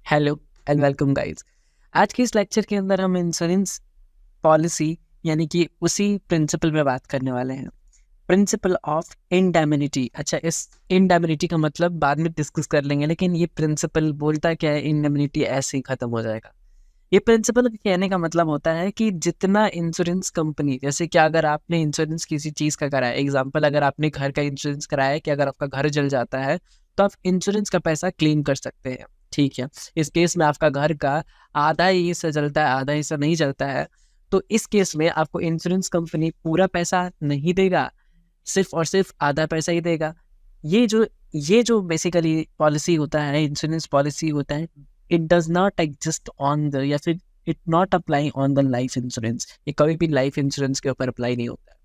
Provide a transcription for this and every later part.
Hello and welcome guys. आज के इस लेक्चर के अंदर हम इंश्योरेंस पॉलिसी यानी कि उसी प्रिंसिपल में बात करने वाले हैं, प्रिंसिपल ऑफ इंडेमनिटी। अच्छा, इस इंडेमनिटी का मतलब बाद में डिस्कस कर लेंगे, लेकिन ये प्रिंसिपल बोलता क्या है, इंडेमनिटी ऐसे ही खत्म हो जाएगा। ये प्रिंसिपल कहने का मतलब होता है कि जितना इंश्योरेंस कंपनी, जैसे कि अगर आपने इंश्योरेंस किसी चीज़ का कराया, एग्जांपल अगर आपने घर का इंश्योरेंस कराया है कि अगर आपका घर जल जाता है तो आप इंश्योरेंस का पैसा क्लेम कर सकते हैं। ठीक है, इस केस में आपका घर का आधा ही हिस्सा जलता है, आधा हिस्सा नहीं जलता है, तो इस केस में आपको इंश्योरेंस कंपनी पूरा पैसा नहीं देगा, सिर्फ और सिर्फ आधा पैसा ही देगा। ये जो बेसिकली पॉलिसी होता है, इंश्योरेंस पॉलिसी होता है, it does not exist on the, या फिर it not apply on the life insurance. ये कभी भी लाइफ इंश्योरेंस के ऊपर अप्लाई नहीं होता है।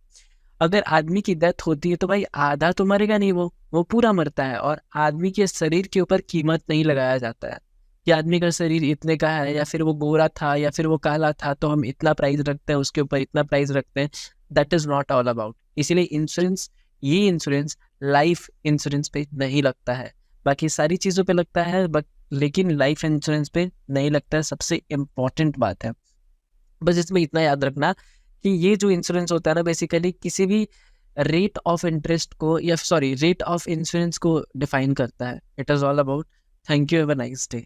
अगर आदमी की डेथ होती है तो भाई आधा तो मरेगा नहीं, वो पूरा मरता है। और आदमी के शरीर के ऊपर कीमत नहीं लगाया जाता है कि आदमी का शरीर इतने का है, या फिर वो गोरा था या फिर वो काला था तो हम इतना प्राइस रखते हैं, उसके ऊपर इतना प्राइस रखते हैं। That is not all about. इसीलिए इंश्योरेंस, ये इंश्योरेंस लाइफ इंश्योरेंस पे नहीं लगता है, बाकी सारी चीज़ों पे लगता है, बट लेकिन लाइफ इंश्योरेंस पे नहीं लगता है। सबसे इम्पॉर्टेंट बात है, बस इसमें इतना याद रखना कि ये जो इंश्योरेंस होता है ना, बेसिकली किसी भी रेट ऑफ इंटरेस्ट को, या सॉरी रेट ऑफ इंश्योरेंस को डिफाइन करता है। It is all about. Thank you, have a nice day.